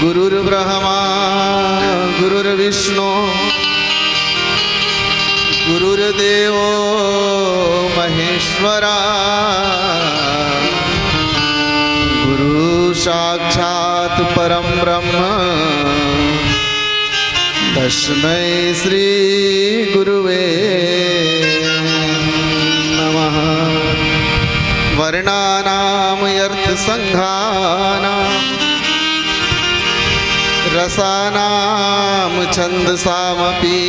गुरुर्ब्रह्मा गुरुर्विष्णु गुरुर्देवो महेश्वरा गुरु साक्षात् परं ब्रह्म तस्मै श्री गुरुवे नमः। वर्णानां अर्थसंघानां रसानां छन्दसामपि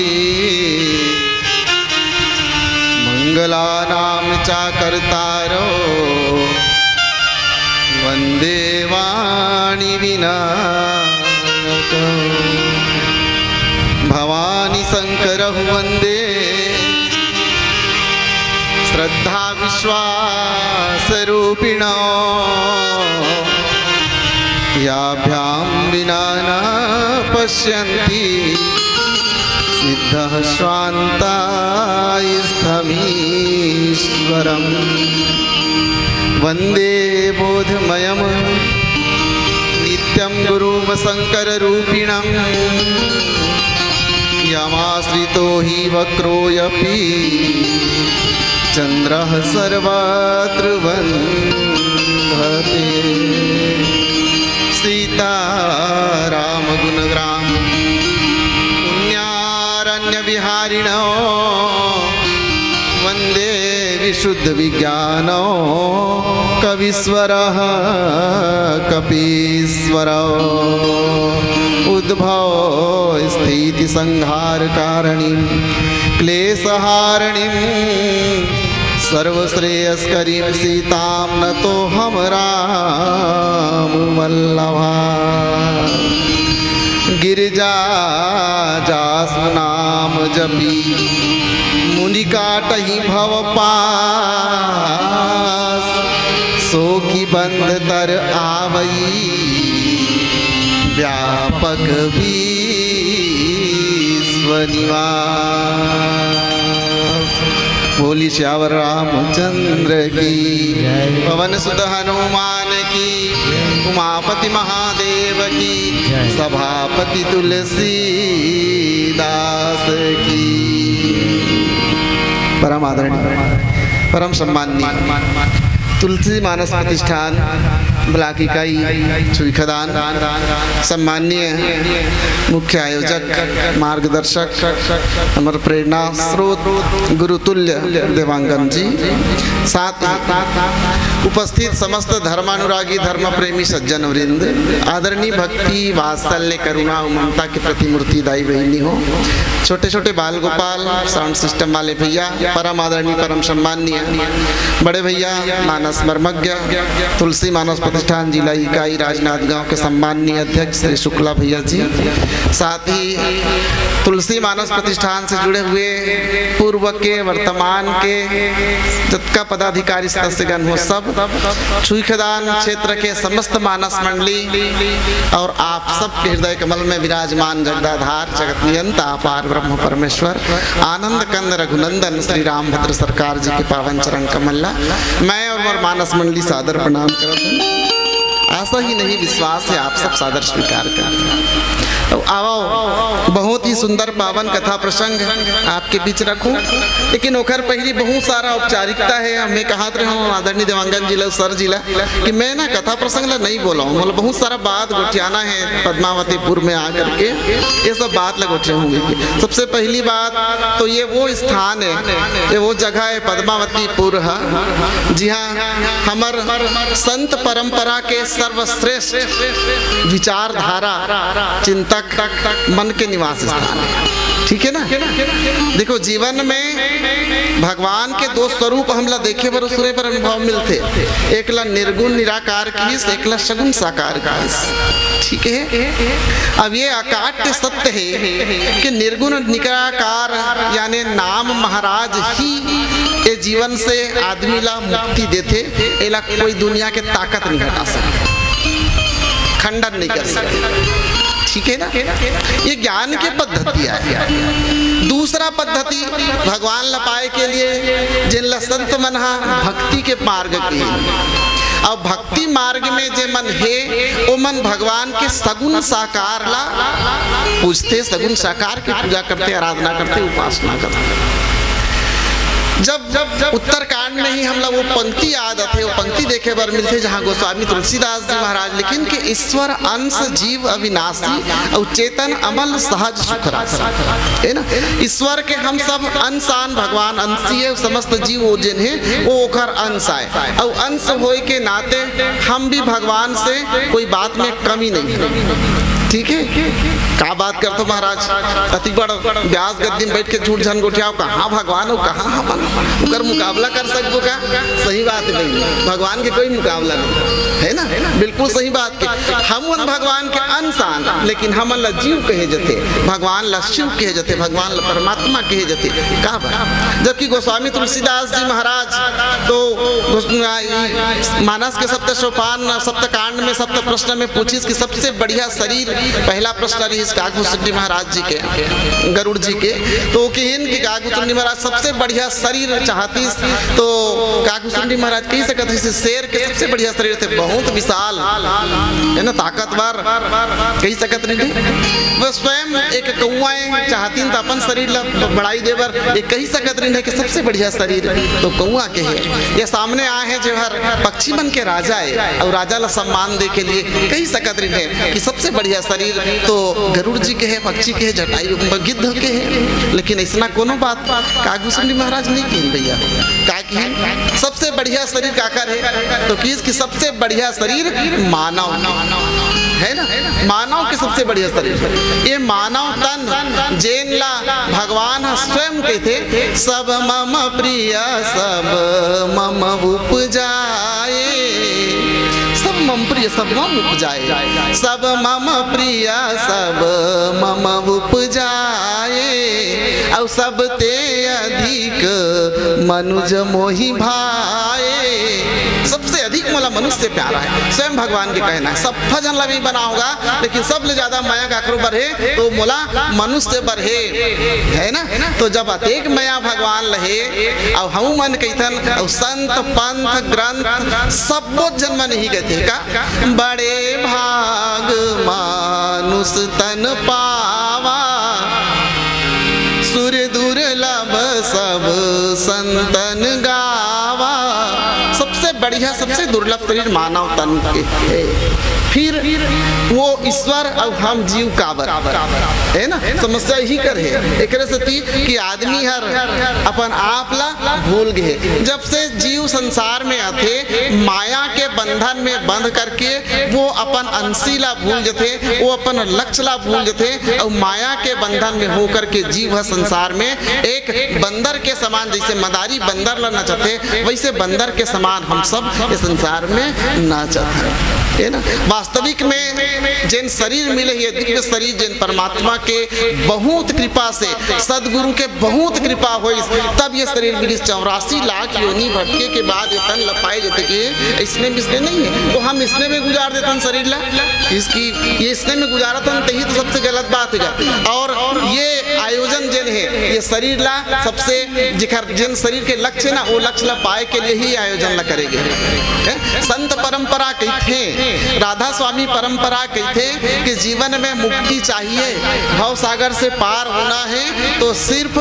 मंगलानां चाकर्तारो वन्दे वाणी विनायकं। भवानी शंकरं वन्दे श्रद्धा विश्वासरूपिणो याभ्यां विना न पश्यन्ति सिद्धः स्वान्तायस्थमीश्वरम्। वन्दे बोधमयं नित्यं गुरुं शङ्कररूपिणं यमाश्रितो हि वक्रोऽपि चन्द्रः सर्वत्र वन्दते। सीताराम गुणग्राम पुण्यारण्यविहारिणो वन्दे विशुद्ध विज्ञानो कवीश्वरः कपीश्वरो उद्भव स्थिति संहारकारणीं क्लेशहारिणीं सर्वश्रेयस्करीं सीतां नतोऽहं रामवल्लभा। गिरिजा जास्नाम जपी मुनिकाटहि भव पास सोखी बंद तर आवई व्यापक विश्वनिवास। बोली श्यावर रामचंद्र की पवन सुत हनुमान की उमापति महादेव की सभापति तुलसीदास की। परम आदरणीय परम सम्माननीय तुलसी मानस प्रतिष्ठान ब्लॉक इकाई चुईखदान सम्माननीय मुख्य आयोजक मार्गदर्शक अमर प्रेरणा स्रोत गुरुतुल्य देवांगन जी, साथ उपस्थित समस्त धर्मानुरागी धर्म प्रेमी सज्जन वृंद, आदरणीय भक्ति वात्सल्य करुणा ममता की प्रतिमूर्ति दाई बहनी हो, छोटे छोटे बाल गोपाल साउंड सिस्टम वाले भैया, परम आदरणीय परम सम्माननीय बड़े भैया मानस मर्मज्ञ तुलसी मानस प्रतिष्ठान जिला इकाई राजनांदगांव के सम्माननीय अध्यक्ष श्री शुक्ला भैया जी, साथ ही तुलसी मानस प्रतिष्ठान से जुड़े हुए पूर्व के वर्तमान के जतका पदाधिकारी सदस्यगण हो, सब छुईखदान क्षेत्र के समस्त मानस मंडली और आप सब के हृदय कमल में विराजमान जगदाधार जगत नियंता अपार ब्रह्म परमेश्वर आनंद कंद रघुनंदन श्री रामभद्र सरकार जी के पावन चरण कमल्ला मैं और मानस मंडली सादर प्रणाम करते हैं। ऐसा ही नहीं विश्वास है आप सब सादर स्वीकार करते हैं। तो आओ बहुत ही सुंदर पावन कथा प्रसंग आपके बीच रखूं, लेकिन ओखर पहली बहुत सारा औपचारिकता है। हमें कहा रहे आदरणीय देवांगन जिला सर जिला कि मैं ना कथा प्रसंग ला नहीं बोला हूँ, मतलब बहुत सारा बात गोठियाना है पद्मावतीपुर में आकर के ये सब बात लगोठे होंगे। सबसे पहली बात तो ये वो स्थान है, ये वो जगह है पद्मावतीपुर है, जी हाँ हमार संत परंपरा के सर्वश्रेष्ठ विचारधारा चिंतक मन के निवास स्थान है। ठीक है ना। देखो जीवन में भगवान के दो स्वरूप हमला देखे पर उसरे पर अनुभव मिलते, एक ला निर्गुण निराकार की, एक ला सगुण साकार की। ठीक है। अब ये अकाट्य सत्य है कि निर्गुण निराकार यानी नाम महाराज ही ये जीवन से आदमी ला मुक्ति देते, एला कोई दुनिया के ताकत नहीं हटा सकते, खंडन नहीं कर सकते। ठीक है ना। ये ज्ञान की पद्धति है। दूसरा पद्धति भगवान ला पाए के लिए जिन ला संत मनहा भक्ति के मार्ग की और भक्ति मार्ग में जे मन है वो मन भगवान के सगुण साकार ला पूजते, सगुण साकार की पूजा करते, आराधना करते, उपासना करते। जब उत्तरकांड में ही हम लोग वो पंक्ति याद आते, वो पंक्ति देखे बार मिलते जहाँ गोस्वामी तुलसीदास जी महाराज लिखिन कि ईश्वर अंश जीव अविनाशी और चेतन अमल सहज सुखरा है ना। ईश्वर के हम सब अंशान भगवान अंशी है, समस्त जीव वो जिन है वो ओकर अंश आए और अंश होए के नाते हम भी भगवान से कोई बात में कमी नहीं है। ठीक है, क्या बात करते महाराज, अति बड़ व्यास गद्दी में बैठ के झूठ झन गोठियाओ, कहाँ भगवान हो कहाँ हम उकर मुकाबला कर सकबो का? सही बात नहीं, भगवान के कोई मुकाबला नहीं है ना, बिल्कुल सही बात के हम भगवान के अंशान, लेकिन हम ला जीव कहे जाते, भगवान ला शिव कहे जाते, भगवान ला परमात्मा कहे जाते का बात। जबकि गोस्वामी तुलसीदास जी महाराज तो मानस के सप्त सोपान सप्तकांड में सप्त प्रश्न में पूछिस कि सबसे बढ़िया शरीर, पहला प्रश्न रही काकभूषुंडी महाराज जी के, गरुड़ जी के, तो कहेन कि काकभूषुंडी महाराज सबसे बढ़िया शरीर चाहती, तो काकभूषुंडी महाराज कही सकते हैं शेर के सबसे बढ़िया शरीर थे, बहुत विशाल है ना, ताकतवर कही सकत नहीं। वह स्वयं एक कौआ चाहती तो अपन शरीर बढ़ाई देवर ये कही सकत नहीं है कि सबसे बढ़िया शरीर तो कौआ के है। ये सामने आए हैं जो हर पक्षी बन के राजा है और राजा ला सम्मान दे के लिए कही सकत नहीं है कि सबसे बढ़िया शरीर तो गरुड़ जी के है, पक्षी के है, जटायु गिद्ध के है। लेकिन ऐसा कोनो बात काकभूषुंडी महाराज नहीं कहें भैया, का की सबसे बढ़िया शरीर काकर है तो किसकी सबसे बढ़िया शरीर मानव है ना, मानव के सबसे बढ़िया शरीर। ये मानव तन जैन ला भगवान स्वयं कहते सब मम प्रिय सब मम उपजाए, सब मम प्रिय सब मम उपजाए, सब मम प्रिय सब मम उपजाए और सब ते अधिक मनुज मोहि भाए। सबसे अधिक मोला मनुष्य प्यारा है, स्वयं भगवान के कहना है। सब भजन ला भी बना होगा लेकिन सब ले ज्यादा माया काकरो बढ़े तो मोला मनुष्य बढ़े है ना। तो जब अतेक माया भगवान लहे और हम मन कहथन और संत पंथ ग्रंथ सब जन्म नहीं कहते का बड़े भाग मानुष तन पावा सूर्य दुर्लभ सब संतन गावा। सबसे बढ़िया सबसे दुर्लभ शरीर मानव तन के है। फिर वो ईश्वर और हम जीव काबर है ना, समस्या ही कर है एक कि आदमी हर अपन आप ला भूल गए। जब से जीव संसार में आते माया के बंधन में बंध करके वो अपन अंशी ला भूल जाते, वो अपन लक्ष्य ला भूल जाते और माया के बंधन में होकर के जीव संसार में एक बंदर के समान, जैसे मदारी बंदर ला नचते वैसे बंदर के समान हम सब इस संसार में नाचते है ना। वास्तविक में जिन शरीर मिले ये दिव्य शरीर जिन परमात्मा के बहुत कृपा से सदगुरु के बहुत कृपा हुई तब ये शरीर मिली। 84 लाख योनि भटके के बाद ये तन लपाए जाते कि इसने मिसने नहीं है तो हम इसने में गुजार देते हैं शरीर ला, इसकी ये इसने में गुजारा था तो तो सबसे गलत बात हो जाती। और ये आयोजन जिन है ये शरीर ला सबसे जिन शरीर के लक्ष्य ना वो लक्ष्य ला पाए के लिए ही आयोजन ला करेंगे। संत परंपरा कहते राधा स्वामी परंपरा कहते कि जीवन में मुक्ति चाहिए, भव सागर से पार होना है तो सिर्फ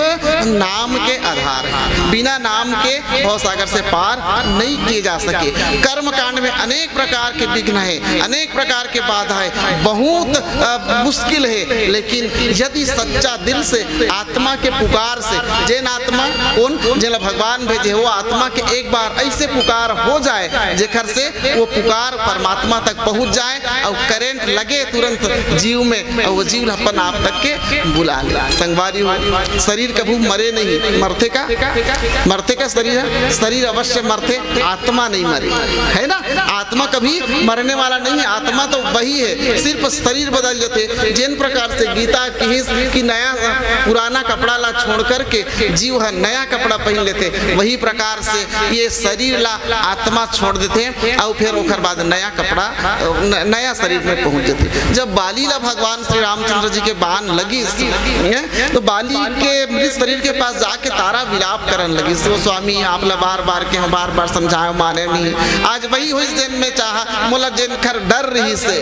नाम के आधार है, बिना नाम के भव सागर से पार नहीं किए जा सके। कर्म कांड में अनेक प्रकार के विघ्न है, अनेक प्रकार के बाधा है, बहुत मुश्किल है। लेकिन यदि सच्चा दिल से आत्मा के पुकार से जैन आत्मा उन जिन भगवान भेजे वो आत्मा के एक बार ऐसे पुकार हो जाए जेकर से वो पुकार परमात्मा तक पहुंच जाए और करंट लगे तुरंत जीव में और वो जीव अपन आप तक के बुला ले। संगवारी हो शरीर कभी मरे नहीं, मरते का शरीर है, शरीर अवश्य मरते, आत्मा नहीं मरे है ना। आत्मा कभी मरने वाला नहीं है, आत्मा तो वही है, सिर्फ शरीर बदल जाते। जिन प्रकार से गीता की नया पुराना कपड़ा ला छोड़ करके जीव है नया कपड़ा पहन लेते, वही प्रकार से ये शरीर ला आत्मा छोड़ देते और फिर ओकर बाद नया कपड़ा नया शरीर में पहुंच जाते। जब बाली ला भगवान श्री रामचंद्र जी के बाण लगी तो बाली के मृत शरीर के पास जाके तारा विलाप करन लगी, वो स्वामी आप ला बार बार के हम बार बार समझाए माने नहीं, आज वही हुई जन में चाहा मोला जन खर डर रही से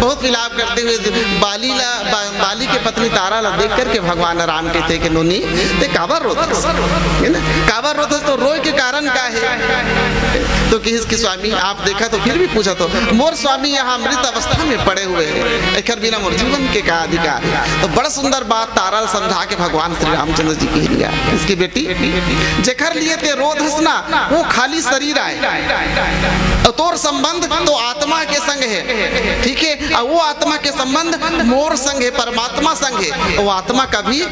बहुत विलाप करते हुए बाली के पत्नी तारा ला देख करके भगवान राम कहते कि नोनी ते काबर रोतस है ना, काबर रोतस तो रोए के कारण का है, तो कि स्वामी आप देखा तो फिर भी पूछा तो मोर स्वामी यहाँ मृत अवस्था में पड़े हुए हैं, एकर बिना मोर जीवन के का अधिकार है। तो बड़ा सुंदर बात तारा समझा के भगवान श्री रामचंद्र जी कह दिया, इसकी बेटी जेकर लिए ते रोध हंसना वो खाली शरीर आए और तोर संबंध तो आत्मा के संग है, ठीक है, और वो आत्मा के संबंध मोर संग है, परमात्मा संग है, वो आत्मा कभी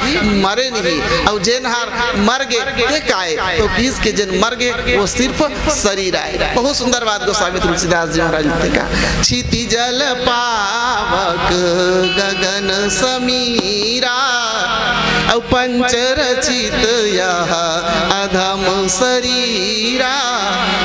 मरे नहीं, और जेन हार मर गए काए तो किस के जन मर गए वो सिर्फ शरीर आए। बहुत सुंदर बात गोस्वामी तुलसीदास जी महाराज लिखते का, क्षिति जल पावक गगन समीरा और पंच रचित यह अधम शरीरा,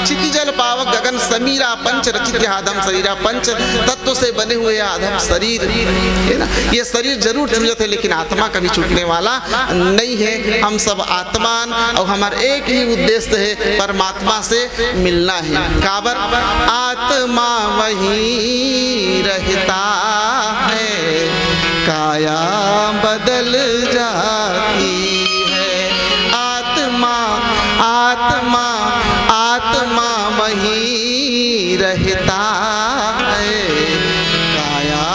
क्षिति जल पावक गगन समीरा पंच रचित यह अधम शरीरा, पंच तत्व से बने हुए अधम शरीर है ना, ये शरीर जरूर जरूरत है लेकिन आत्मा कभी छूटने वाला नहीं है। हम सब आत्मान और हमारा एक ही उद्देश्य है परमात्मा से मिलना है, काबर आत्मा वही रहता है, काया बदल जाती है, आत्मा आत्मा आत्मा वही रहता है, काया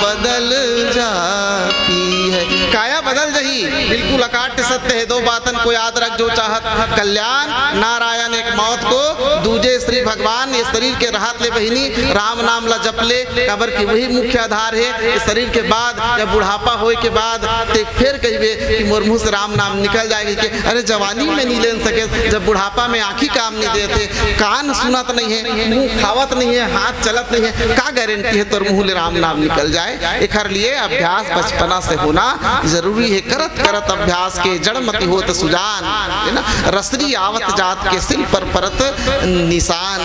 बदल जाती है, काया बदल जही बिल्कुल अकाट्य सत्य है, दो बातन को याद रख जो चाहत कल्याण नारायण एक मौत को दूजे श्री भगवान, ये शरीर के राहत ले बहिनी राम नाम ला जप ले, कबर की वही मुख्य आधार है। इस शरीर के बाद जब बुढ़ापा होए के बाद ते फिर कहिबे कि मोर मुंह से राम नाम निकल जाएगी कि अरे जवानी में नहीं ले सके, जब बुढ़ापा में आंखी काम नहीं देते, कान सुनत नहीं है, मुंह खावत नहीं है, हाथ चलत नहीं है, का गारंटी है तोर मुंह ले राम नाम निकल जाए। एक लिए अभ्यास बचपना से होना जरूरी है, करत करत अभ्यास के जड़मति होत सुजान है ना, रसरी आवत जात के सिल पर परत निशान।